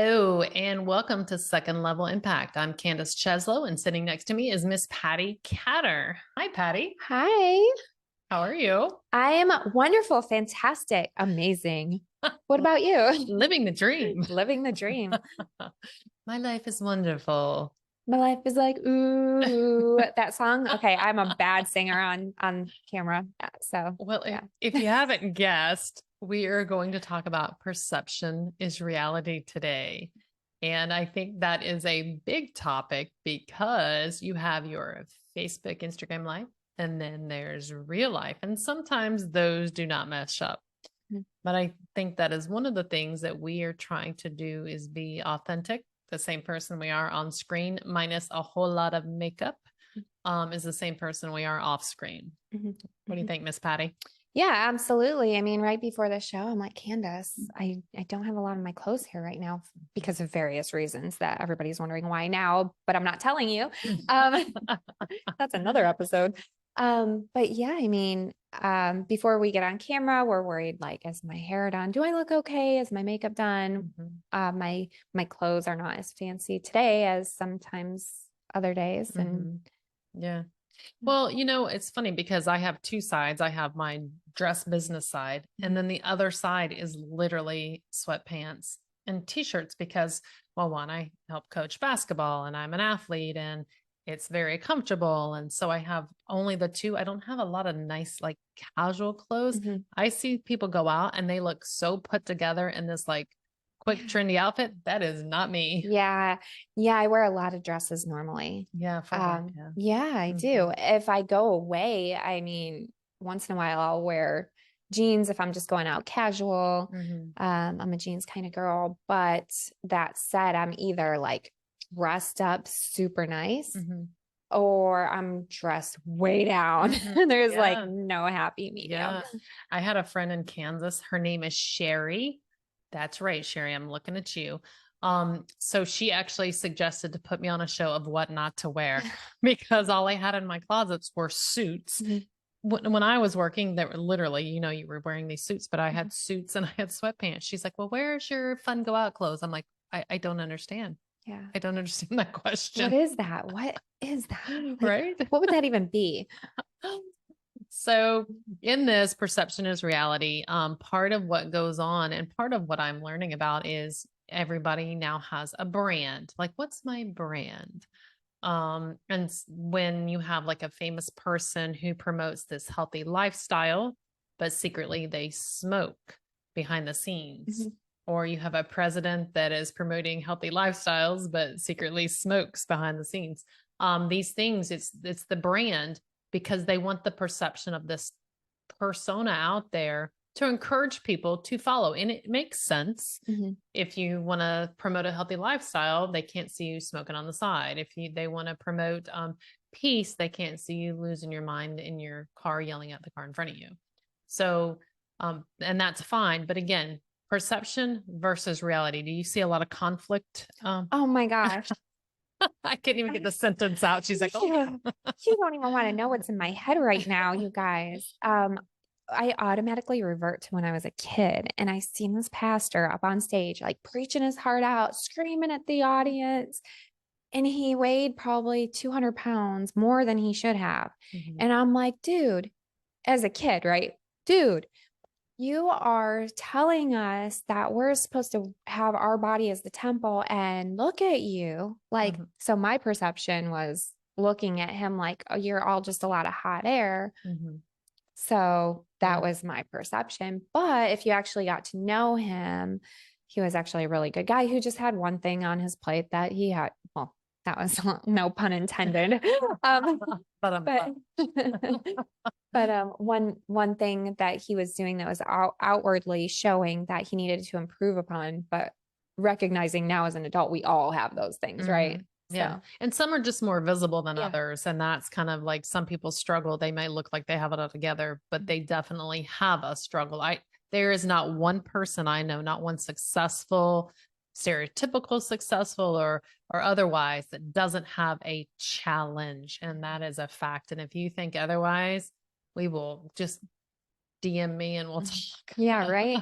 Hello, and welcome to Second Level Impact. I'm Candace Cieslo, and sitting next to me is Miss Patti Katter. Hi, Patti. Hi, How are you? I am wonderful, fantastic, amazing. What about you? Living the dream. Living the dream. My life is wonderful. My life is like, ooh, that song. Okay, I'm a bad singer on camera. So, Well, yeah. if you haven't guessed, we are going to talk about perception is reality today. And I think that is a big topic because you have your Facebook, Instagram life, and then there's real life. And sometimes those do not mesh up. But I think that is one of the things that we are trying to do is be authentic, the same person we are on screen, minus a whole lot of makeup, is the same person we are off screen. Mm-hmm. What do you think, Miss Patti? Yeah, absolutely. I mean, right before the show, I'm like, Candace, I don't have a lot of my clothes here right now because of various reasons that everybody's wondering why now, but I'm not telling you. That's another episode. But yeah, I mean, before we get on camera, we're worried like, is my hair done? Do I look okay? Is my makeup done? My clothes are not as fancy today as sometimes other days. And yeah. Well, it's funny because I have two sides. I have my dress business side, and then the other side is literally sweatpants and t-shirts because, well, one, I help coach basketball and I'm an athlete and it's very comfortable. And so I have only the two. I don't have a lot of nice, like casual clothes. I see people go out and they look so put together in this like quick, trendy outfit. That is not me. Yeah. Yeah. I wear a lot of dresses normally. Yeah. For work, yeah, I do. If I go away, I mean, once in a while I'll wear jeans if I'm just going out casual. I'm a jeans kind of girl. But that said, I'm either like dressed up super nice or I'm dressed way down. There's like no happy medium. Yeah. I had a friend in Kansas. Her name is Sherry. That's right, Sherry. I'm looking at you. So she actually suggested to put me on a show of what not to wear because all I had in my closets were suits. When I was working, there were literally, you were wearing these suits, but I had suits and I had sweatpants. She's like, well, where's your fun go out clothes? I'm like, I don't understand. Yeah. I don't understand that question. What is that? What is that? Like, right? What would that even be? So in this perception is reality, part of what goes on and part of what I'm learning about is everybody now has a brand. Like, what's my brand? And when you have like a famous person who promotes this healthy lifestyle, but secretly they smoke behind the scenes, or you have a president that is promoting healthy lifestyles, but secretly smokes behind the scenes. These things, it's the brand because they want the perception of this persona out there to encourage people to follow. And it makes sense. If you want to promote a healthy lifestyle, they can't see you smoking on the side. If they want to promote peace, they can't see you losing your mind in your car, yelling at the car in front of you. So, and that's fine. But again, perception versus reality. Do you see a lot of conflict? Oh my gosh. I can't even get the sentence out. She's like, oh. You don't even want to know what's in my head right now, you guys. I automatically revert to when I was a kid and I seen this pastor up on stage, like preaching his heart out, screaming at the audience. And he weighed probably 200 pounds more than he should have. And I'm like, dude, as a kid, right? Dude, you are telling us that we're supposed to have our body as the temple and look at you. Like, so my perception was looking at him like, oh, you're all just a lot of hot air. So that was my perception. But if you actually got to know him, he was actually a really good guy who just had one thing on his plate that he had. Well, that was no pun intended. But one thing that he was doing that was outwardly showing that he needed to improve upon, but recognizing now as an adult, we all have those things, right? Yeah. So, and some are just more visible than others. And that's kind of like some people struggle. They might look like they have it all together, but they definitely have a struggle. There is not one person I know, not one successful, stereotypical successful or otherwise that doesn't have a challenge. And that is a fact. And if you think otherwise, we will just DM me and we'll talk. Yeah, right.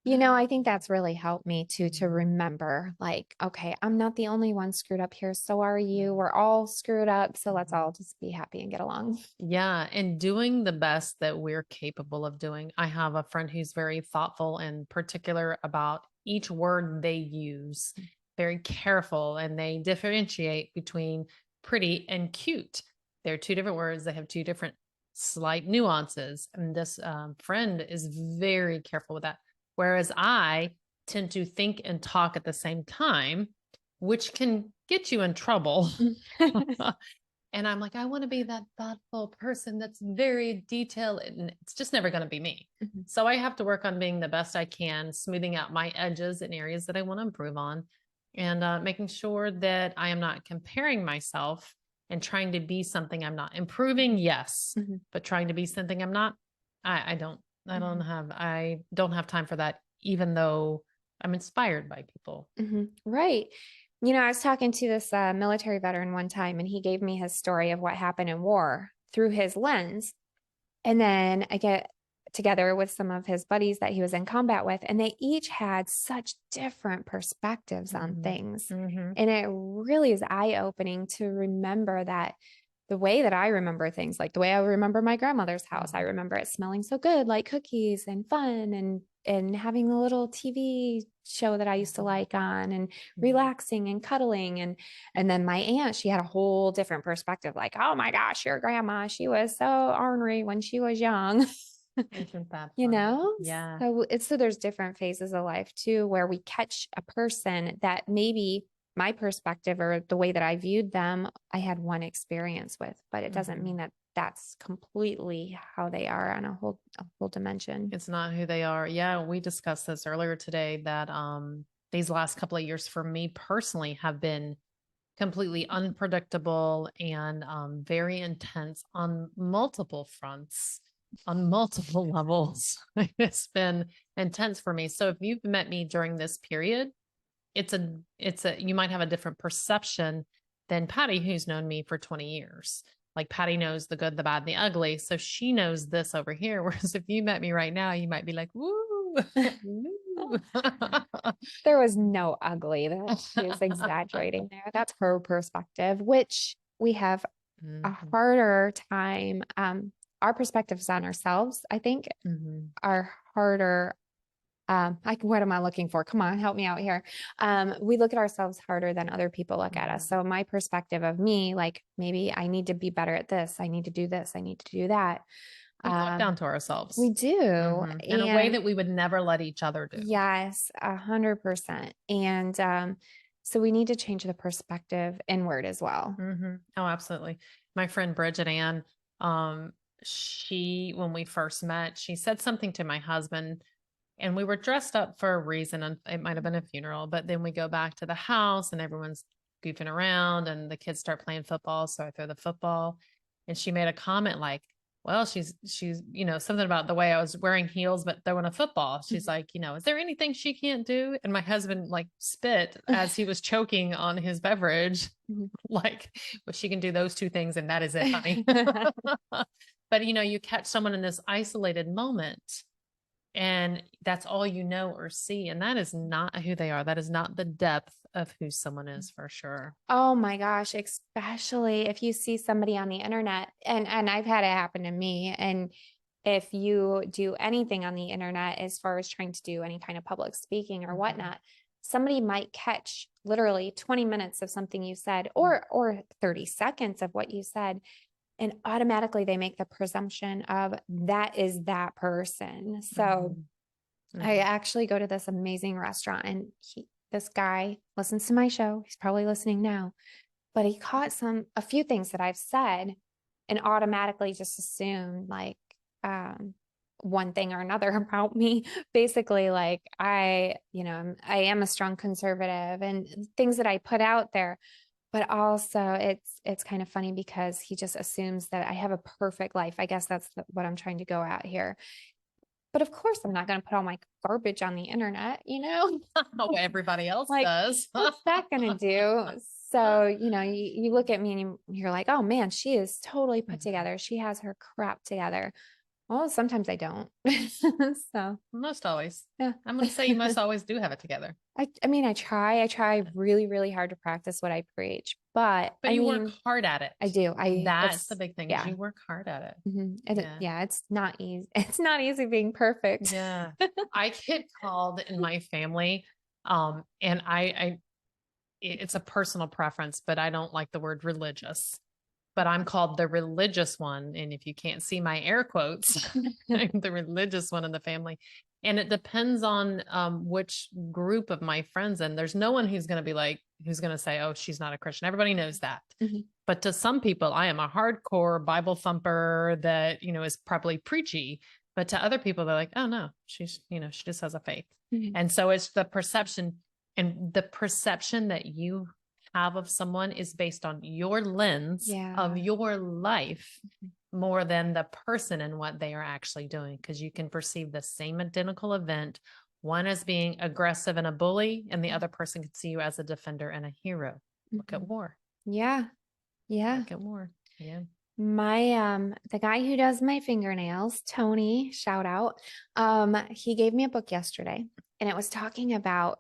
I think that's really helped me to remember, like, okay, I'm not the only one screwed up here. So are you. We're all screwed up. So let's all just be happy and get along. Yeah, and doing the best that we're capable of doing. I have a friend who's very thoughtful and particular about each word they use, very careful, and they differentiate between pretty and cute. They're two different words, they have two different slight nuances. And this friend is very careful with that. Whereas I tend to think and talk at the same time, which can get you in trouble. And I'm like, I want to be that thoughtful person that's very detailed. And it's just never going to be me. Mhm. So I have to work on being the best I can, smoothing out my edges in areas that I want to improve on, and making sure that I am not comparing myself and trying to be something I'm not. Improving, yes, Mhm. but trying to be something I'm not. I don't. I don't have time for that. Even though I'm inspired by people. Right. I was talking to this military veteran one time, and he gave me his story of what happened in war through his lens. And then I get together with some of his buddies that he was in combat with, and they each had such different perspectives on things. Mm-hmm. And it really is eye-opening to remember that the way that I remember things, like the way I remember my grandmother's house, I remember it smelling so good, like cookies and fun, and having the little TV show that I used to like on, and relaxing and cuddling. And then my aunt, she had a whole different perspective, like, oh my gosh, your grandma, she was so ornery when she was young. Isn't that you funny? know Yeah. so there's different phases of life too, where we catch a person that maybe my perspective or the way that I viewed them, I had one experience with, but it doesn't mean that that's completely how they are on a whole dimension. It's not who they are. Yeah, we discussed this earlier today that these last couple of years for me personally have been completely unpredictable and very intense on multiple fronts, on multiple levels. It's been intense for me. So if you've met me during this period, it's a you might have a different perception than Patti, who's known me for 20 years. Like Patti knows the good, the bad, and the ugly. So she knows this over here. Whereas if you met me right now, you might be like, woo. There was no ugly. That she is exaggerating there. That's her perspective, which we have a harder time. Our perspectives on ourselves, I think, are harder. What am I looking for? Come on, help me out here. We look at ourselves harder than other people look at us. So my perspective of me, like, maybe I need to be better at this. I need to do this. I need to do that. We talk down to ourselves. We do. In a way that we would never let each other do. Yes, 100%. And so we need to change the perspective inward as well. Oh, absolutely. My friend Bridget Ann, when we first met, she said something to my husband, and we were dressed up for a reason, and it might have been a funeral, but then we go back to the house and everyone's goofing around and the kids start playing football. So I throw the football, and she made a comment like, well, she's, something about the way I was wearing heels, but throwing a football. She's like, is there anything she can't do? And my husband like spit as he was choking on his beverage. Like, well, she can do those two things. And that is it, honey. But, you catch someone in this isolated moment, and that's all you know or see. And that is not who they are. That is not the depth of who someone is, for sure. Oh my gosh, especially if you see somebody on the internet, and I've had it happen to me. And if you do anything on the internet as far as trying to do any kind of public speaking or whatnot, somebody might catch literally 20 minutes of something you said, or 30 seconds of what you said, and automatically they make the presumption of that is that person. So I actually go to this amazing restaurant, and this guy listens to my show. He's probably listening now, but he caught a few things that I've said and automatically just assumed like one thing or another about me. Basically, like I am a strong conservative, and things that I put out there. But also it's kind of funny because he just assumes that I have a perfect life. I guess that's what I'm trying to go at here. But of course, I'm not going to put all my garbage on the internet, Oh, everybody else like, does. what's that going to do? So, you look at me and you're like, oh man, she is totally put together. She has her crap together. Well, sometimes I don't. So Most always. yeah. I'm going to say you most always do have it together. I mean, I try really, really hard to practice what I preach, but But I you work mean, hard at it. I do. That's the That's, big thing is yeah. you work hard at it. And Yeah. yeah, it's not easy. It's not easy being perfect. Yeah. I get called in my family. And it's a personal preference, but I don't like the word religious. But I'm called the religious one. And if you can't see my air quotes, I'm the religious one in the family. And it depends on which group of my friends. And there's no one who's going to be like, who's going to say, oh, she's not a Christian. Everybody knows that. Mhm. But to some people, I am a hardcore Bible thumper that, is probably preachy. But to other people, they're like, oh, no, she's, she just has a faith. Mhm. And so it's the perception, and the perception that you have of someone is based on your lens of your life more than the person and what they are actually doing. Because you can perceive the same identical event, one as being aggressive and a bully, and the other person can see you as a defender and a hero. Look at war. Yeah. Yeah. Look at war. Yeah. My the guy who does my fingernails, Tony, shout out. He gave me a book yesterday and it was talking about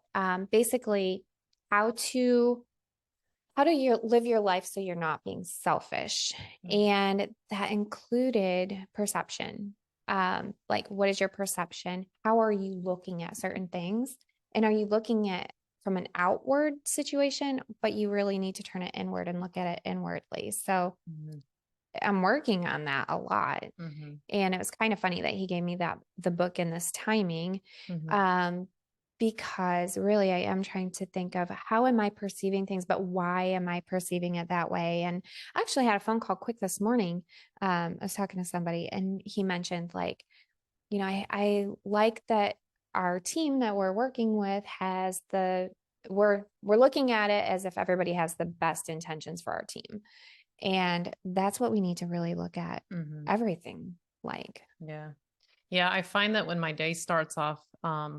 basically how to you live your life so you're not being selfish. And that included perception. Like what is your perception? How are you looking at certain things? And are you looking at from an outward situation, but you really need to turn it inward and look at it inwardly. So I'm working on that a lot. And it was kind of funny that he gave me the book in this timing. Because really I am trying to think of how am I perceiving things, but why am I perceiving it that way? And I actually had a phone call quick this morning. I was talking to somebody and he mentioned like, I like that our team that we're working with has we're looking at it as if everybody has the best intentions for our team. And that's what we need to really look at everything like. Yeah. Yeah. I find that when my day starts off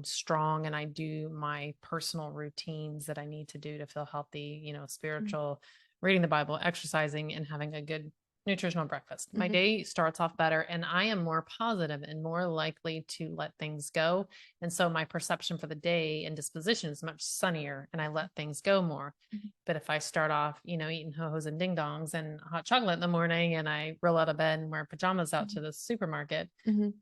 strong and I do my personal routines that I need to do to feel healthy, spiritual, reading the Bible, exercising, and having a good nutritional breakfast, my day starts off better and I am more positive and more likely to let things go. And so my perception for the day and disposition is much sunnier and I let things go more. But if I start off, eating ho-hos and ding dongs and hot chocolate in the morning and I roll out of bed and wear pajamas out to the supermarket, then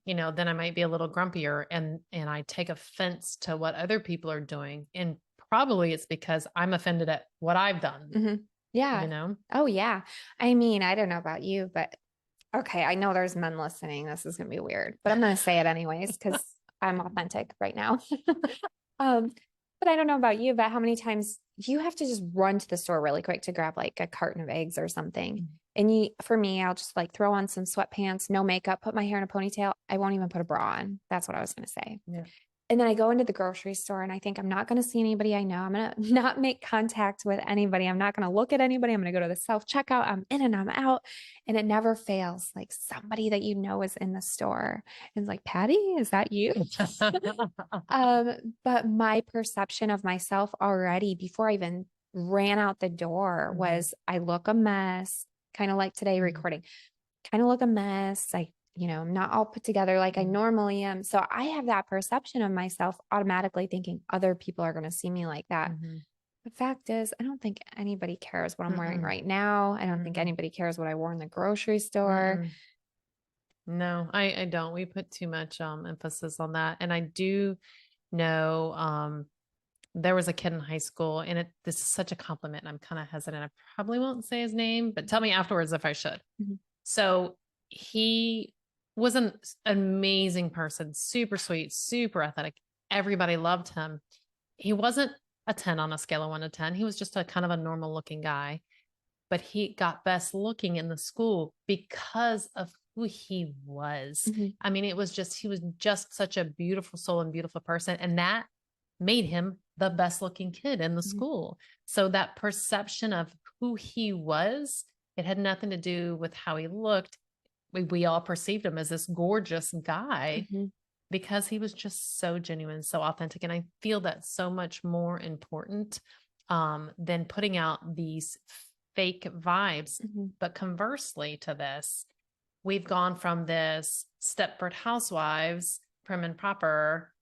I might be a little grumpier and I take offense to what other people are doing. And probably it's because I'm offended at what I've done. Yeah. Oh, yeah. I mean, I don't know about you, but okay, I know there's men listening. This is going to be weird, but I'm going to say it anyways because I'm authentic right now. But I don't know about you, but how many times you have to just run to the store really quick to grab like a carton of eggs or something. And for me, I'll just like throw on some sweatpants, no makeup, put my hair in a ponytail. I won't even put a bra on. That's what I was going to say. Yeah. And then I go into the grocery store and I think I'm not going to see anybody I know. I'm going to not make contact with anybody. I'm not going to look at anybody. I'm going to go to the self checkout. I'm in and I'm out. And it never fails. Like somebody that you know is in the store and it's like, Patti, is that you? But my perception of myself already before I even ran out the door was I look a mess, kind of like today recording, kind of look a mess. I'm not all put together like I normally am. So I have that perception of myself automatically thinking other people are going to see me like that. The fact is, I don't think anybody cares what I'm wearing right now. I don't think anybody cares what I wore in the grocery store. No, I don't. We put too much emphasis on that. And I do know there was a kid in high school and this is such a compliment and I'm kind of hesitant. I probably won't say his name, but tell me afterwards if I should. So he was an amazing person, super sweet, super athletic. Everybody loved him. He wasn't a 10 on a scale of 1 to 10. He was just a kind of a normal looking guy, but he got best looking in the school because of who he was. I mean, he was just such a beautiful soul and beautiful person. And that made him the best looking kid in the school. So that perception of who he was, it had nothing to do with how he looked. We all perceived him as this gorgeous guy because he was just so genuine, so authentic. And I feel that's so much more important than putting out these fake vibes. But conversely to this, we've gone from this Stepford Housewives, prim and proper,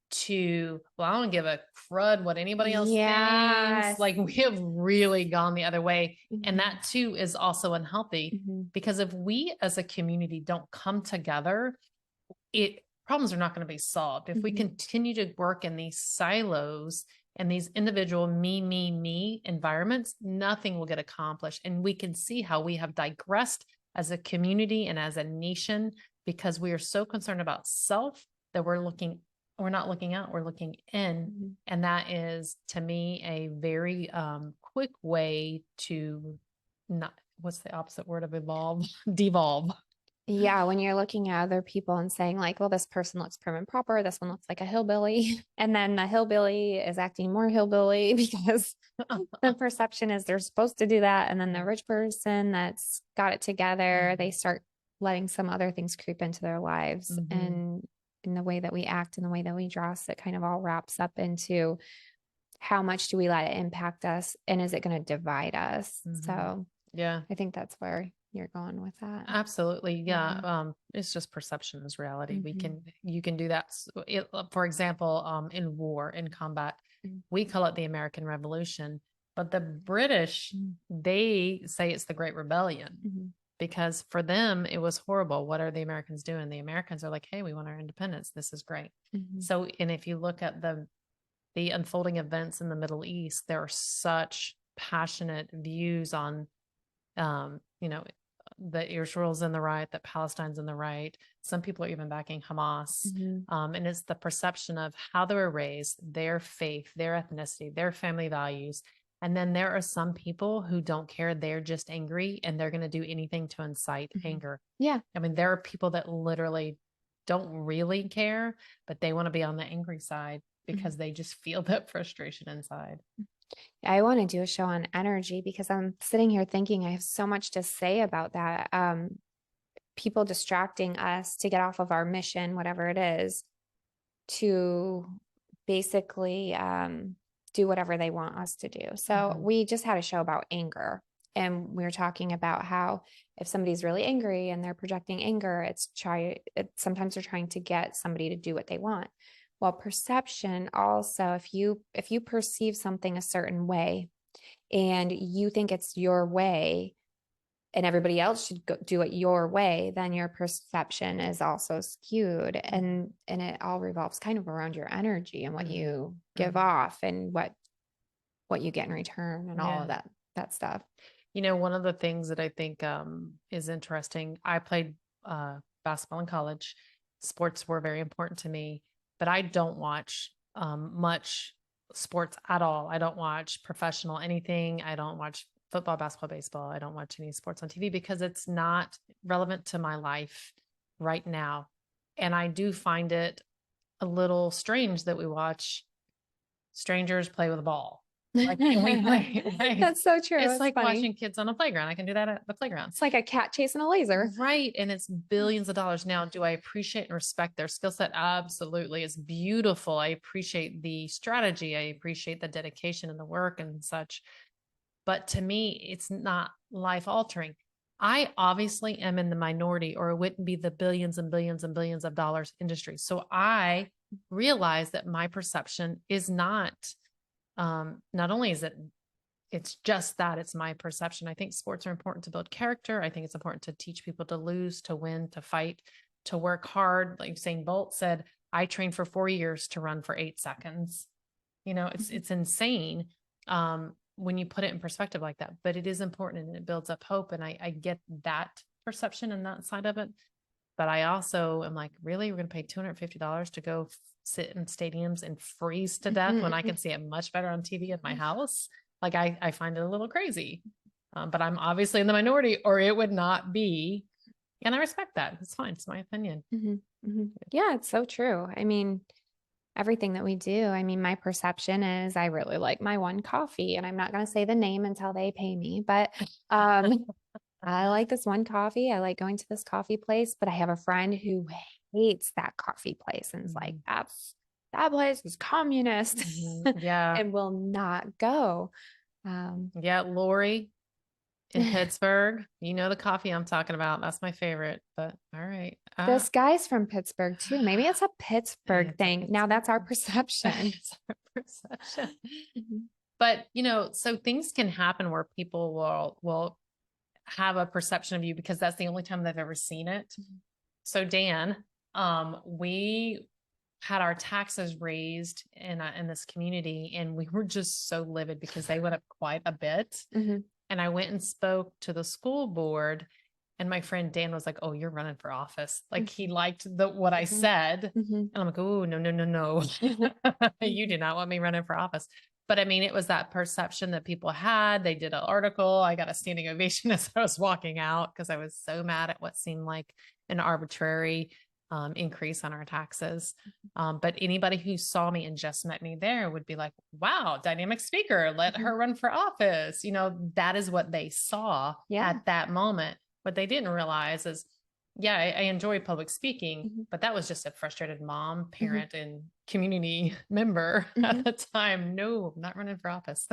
to, well, I don't give a crud what anybody else thinks. Like, we have really gone the other way. And that too is also unhealthy, because if we as a community don't come together, problems are not going to be solved. If we continue to work in these silos and these individual me environments, nothing will get accomplished. And we can see how we have digressed as a community and as a nation, because we are so concerned about self that we're not looking out, we're looking in. And that is, to me, a very quick way to not, what's the opposite word of evolve? Devolve. Yeah, when you're looking at other people and saying like, well, this person looks prim and proper, this one looks like a hillbilly, and then the hillbilly is acting more hillbilly because the perception is they're supposed to do that, and then the rich person that's got it together, they start letting some other things creep into their lives, and in the way that we act and the way that we dress, it kind of all wraps up into how much do we let it impact us, and is it going to divide us? So yeah, I think that's where you're going with that. Absolutely. Yeah. It's just perception is reality. You can do that. For example, in war, in combat, we call it the American Revolution, but the British, they say it's the Great Rebellion, because for them, it was horrible. What are the Americans doing? The Americans are like, hey, we want our independence. This is great. So, and if you look at the unfolding events in the Middle East, there are such passionate views on, that Israel's in the right, that Palestine's in the right. Some people are even backing Hamas. And it's the perception of how they were raised, their faith, their ethnicity, their family values. And then there are some people who don't care. They're just angry, and they're going to do anything to incite anger. Yeah. I mean, there are people that literally don't really care, but they want to be on the angry side because they just feel that frustration inside. I want to do a show on energy, because I'm sitting here thinking I have so much to say about that. People distracting us to get off of our mission, whatever it is, to basically do whatever they want us to do. So we just had a show about anger, and we were talking about how if somebody's really angry and they're projecting anger, sometimes they're trying to get somebody to do what they want. Well, perception also, if you perceive something a certain way and you think it's your way and everybody else should do it your way, then your perception is also skewed, and it all revolves kind of around your energy and what you give off and what you get in return and all of that stuff. One of the things that I think is interesting, I played basketball in college. Sports were very important to me. But I don't watch much sports at all. I don't watch professional anything. I don't watch football, basketball, baseball. I don't watch any sports on TV because it's not relevant to my life right now. And I do find it a little strange that we watch strangers play with a ball. Like, and we play. Like, that's so true. It's like funny. Watching kids on a playground. I can do that at the playground. It's like a cat chasing a laser. Right. And it's billions of dollars. Now, do I appreciate and respect their skill set? Absolutely. It's beautiful. I appreciate the strategy. I appreciate the dedication and the work and such. But to me, it's not life altering. I obviously am in the minority, or it wouldn't be the billions and billions and billions of dollars industry. So I realize that my perception is not only is it's just that, it's my perception. I think sports are important to build character. I think it's important to teach people to lose, to win, to fight, to work hard. Like Usain Bolt said, I trained for 4 years to run for 8 seconds. It's insane when you put it in perspective like that, but it is important and it builds up hope. And I get that perception and that side of it. But I also am like, really, we're going to pay $250 to go sit in stadiums and freeze to death when I can see it much better on TV at my house? Like, I find it a little crazy, but I'm obviously in the minority, or it would not be. And I respect that. It's fine. It's my opinion. Yeah, it's so true. I mean, everything that we do, I mean, my perception is I really like my one coffee, and I'm not going to say the name until they pay me, but I like this one coffee. I like going to this coffee place, but I have a friend who hates that coffee place and is like, that place is communist. Yeah. And will not go. Yeah. Lori, in Pittsburgh. You know the coffee I'm talking about. That's my favorite. But all right. This guy's from Pittsburgh too. Maybe it's a Pittsburgh It's a thing. Now that's our Pittsburgh. perception. It's our perception. Mhm. But so things can happen where people will have a perception of you because that's the only time they've ever seen it. So Dan, we had our taxes raised in this community, and we were just so livid because they went up quite a bit. Mhm. And I went and spoke to the school board, and my friend Dan was like, "Oh, you're running for office." Like he liked what I said. Mhm. And I'm like, "Oh, no, no, no, no. You did not want me running for office." But I mean, it was that perception that people had. They did an article. I got a standing ovation as I was walking out because I was so mad at what seemed like an arbitrary increase on our taxes. But anybody who saw me and just met me there would be like, wow, dynamic speaker, let her run for office. That is what they saw at that moment. What they didn't realize is, yeah, I enjoy public speaking, but that was just a frustrated mom, parent, and community member at the time. No, I'm not running for office.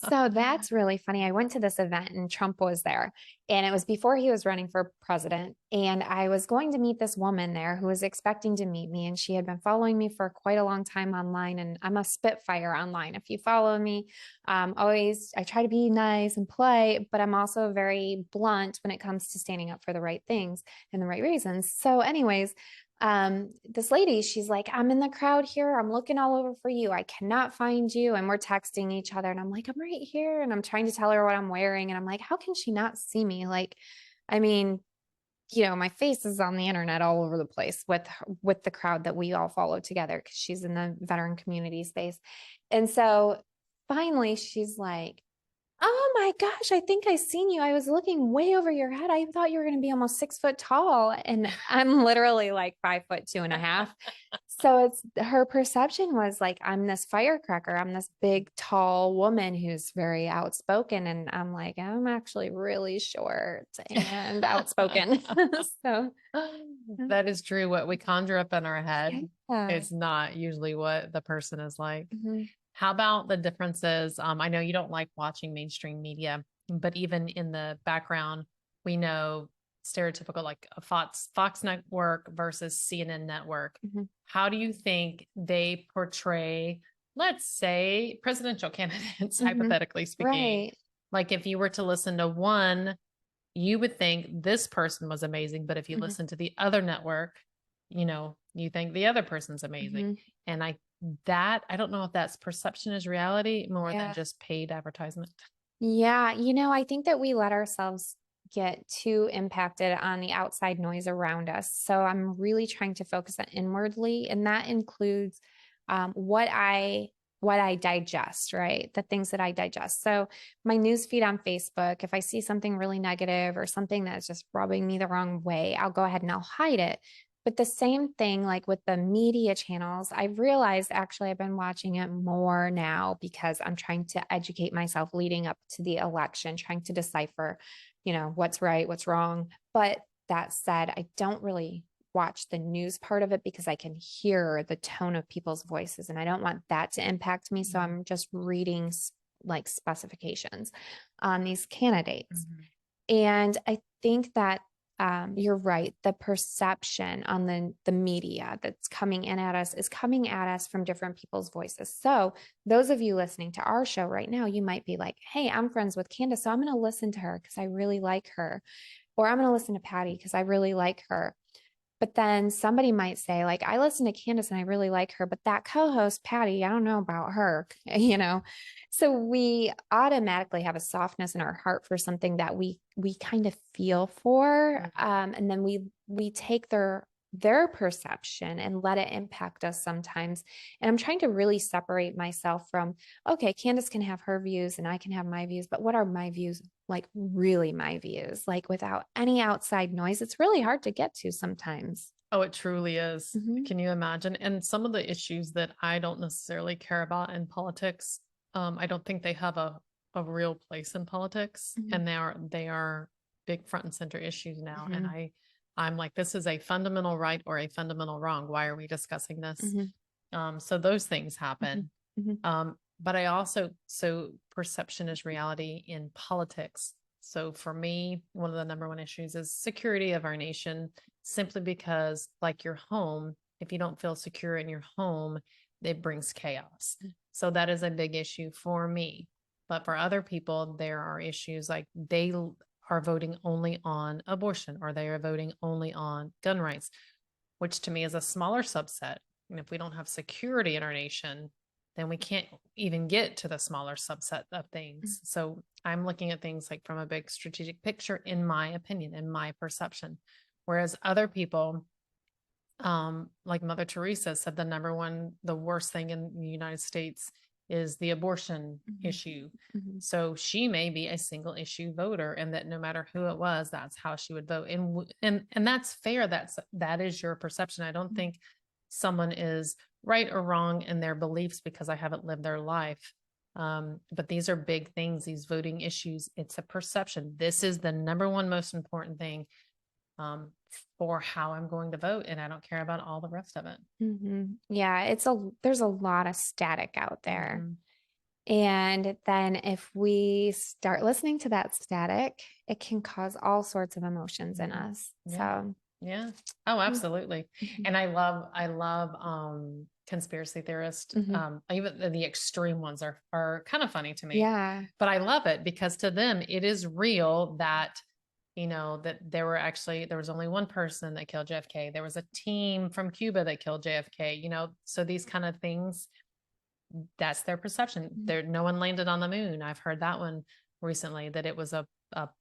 So that's really funny. I went to this event and Trump was there, and it was before he was running for president. And I was going to meet this woman there who was expecting to meet me, and she had been following me for quite a long time online. And I'm a spitfire online. If you follow me, I try to be nice and polite, but I'm also very blunt when it comes to standing up for the right things and the right reasons. So, anyways, this lady, she's like, I'm in the crowd here. I'm looking all over for you. I cannot find you. And we're texting each other. And I'm like, I'm right here. And I'm trying to tell her what I'm wearing. And I'm like, how can she not see me? Like, I mean, my face is on the internet all over the place with the crowd that we all follow together because she's in the veteran community space. And so finally she's like, oh my gosh, I think I seen you. I was looking way over your head. I thought you were going to be almost 6 foot tall. And I'm literally like 5'2.5". So her perception was like, I'm this firecracker. I'm this big, tall woman who's very outspoken. And I'm like, I'm actually really short and outspoken. So that is true. What we conjure up in our head yeah. is not usually what the person is like. Mhm. How about the differences? I know you don't like watching mainstream media, but even in the background, we know stereotypical like a Fox Network versus CNN Network. How do you think they portray, let's say, presidential candidates, hypothetically speaking? Right. Like if you were to listen to one, you would think this person was amazing, but if you listen to the other network, you think the other person's amazing. And I don't know if that's perception is reality more than just paid advertisement. Yeah. I think that we let ourselves get too impacted on the outside noise around us. So I'm really trying to focus on inwardly, and that includes what I digest, right? The things that I digest. So my news feed on Facebook, if I see something really negative or something that's just rubbing me the wrong way, I'll go ahead and I'll hide it. But the same thing, like with the media channels, I've realized actually I've been watching it more now because I'm trying to educate myself leading up to the election, trying to decipher, what's right, what's wrong. But that said, I don't really watch the news part of it because I can hear the tone of people's voices and I don't want that to impact me. So I'm just reading like specifications on these candidates. And I think that you're right. The perception on the media that's coming in at us is coming at us from different people's voices. So those of you listening to our show right now, you might be like, hey, I'm friends with Candace, so I'm going to listen to her because I really like her. Or I'm going to listen to Patti because I really like her. But then somebody might say, like, I listen to Candace and I really like her, but that co-host, Patti, I don't know about her, So we automatically have a softness in our heart for something that we kind of feel for. And then we take their perception and let it impact us sometimes. And I'm trying to really separate myself from, okay, Candace can have her views and I can have my views, but what are my views? Like really my views, like without any outside noise. It's really hard to get to sometimes. Oh, it truly is. Can you imagine? And some of the issues that I don't necessarily care about in politics, I don't think they have a real place in politics. And they are big front and center issues now. And I'm like, this is a fundamental right or a fundamental wrong. Why are we discussing this? So those things happen. But I also, so perception is reality in politics. So for me, one of the number one issues is security of our nation, simply because, like your home, if you don't feel secure in your home, it brings chaos. So that is a big issue for me. But for other people, there are issues like they are voting only on abortion, or they are voting only on gun rights, which to me is a smaller subset. And if we don't have security in our nation, then we can't even get to the smaller subset of things. So I'm looking at things like from a big strategic picture, in my opinion, in my perception. Whereas other people, like Mother Teresa said, the worst thing in the United States is the abortion issue. So she may be a single issue voter, and that no matter who it was, that's how she would vote. And that's fair. That is your perception. I don't think someone is right or wrong in their beliefs because I haven't lived their life. But these are big things, these voting issues. It's a perception. This is the number one most important thing for how I'm going to vote. And I don't care about all the rest of it. Yeah, there's a lot of static out there. And then if we start listening to that static, it can cause all sorts of emotions in us. So yeah. Oh, absolutely. And I love conspiracy theorists. Even the extreme ones are kind of funny to me. Yeah. But I love it because to them it is real that, you know, that there was only one person that killed JFK. There was a team from Cuba that killed JFK, you know, so these kind of things, that's their perception. No one landed on the moon. I've heard that one recently, that it was a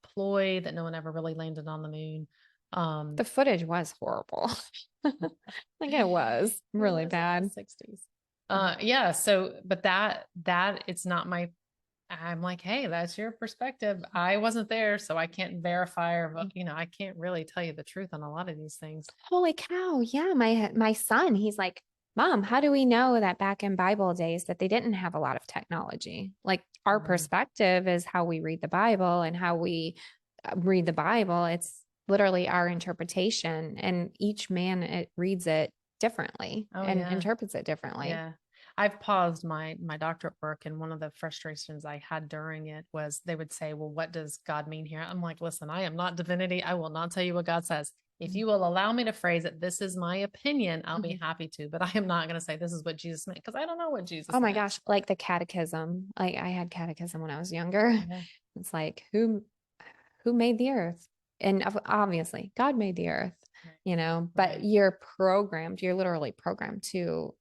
ploy, that no one ever really landed on the moon. The footage was horrible. Like it was really bad. 60s. Yeah. So, but that it's not I'm like, hey, that's your perspective. I wasn't there, so I can't verify or, you know, I can't really tell you the truth on a lot of these things. Holy cow. Yeah. My son, he's like, Mom, how do we know that back in Bible days that they didn't have a lot of technology? Like our perspective is how we read the Bible, and how we read the Bible. It's literally our interpretation, and each man reads it differently and interprets it differently. Yeah. I've paused my doctorate work, and one of the frustrations I had during it was they would say, well, what does God mean here? I'm like, listen, I am not divinity. I will not tell you what God says. If you will allow me to phrase it, this is my opinion, I'll be happy to, but I am not going to say this is what Jesus meant, because I don't know what Jesus Oh my meant. gosh, like the catechism. Like I had catechism when I was younger. It's like, who made the earth? And obviously God made the earth, you know, but you're literally programmed to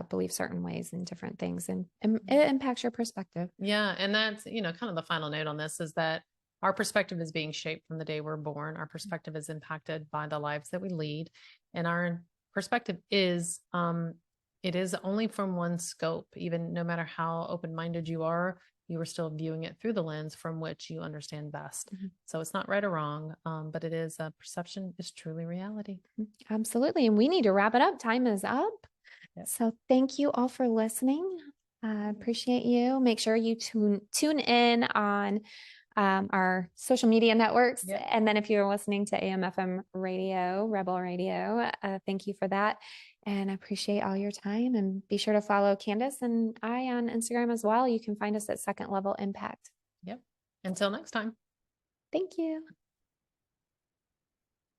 believe certain ways in different things, and it impacts your perspective. Yeah. And that's, you know, kind of the final note on this is that our perspective is being shaped from the day we're born. Our perspective is impacted by the lives that we lead. And our perspective is, it is only from one scope. Even no matter how open-minded you are still viewing it through the lens from which you understand best. So it's not right or wrong, but it is perception is truly reality. Absolutely. And we need to wrap it up. Time is up. So thank you all for listening. I appreciate you. Make sure you tune in on our social media networks. And then if you're listening to AM/FM radio, Rebel Radio, thank you for that. And I appreciate all your time. And be sure to follow Candace and I on Instagram as well. You can find us at Second Level Impact. Yep. Until next time. Thank you.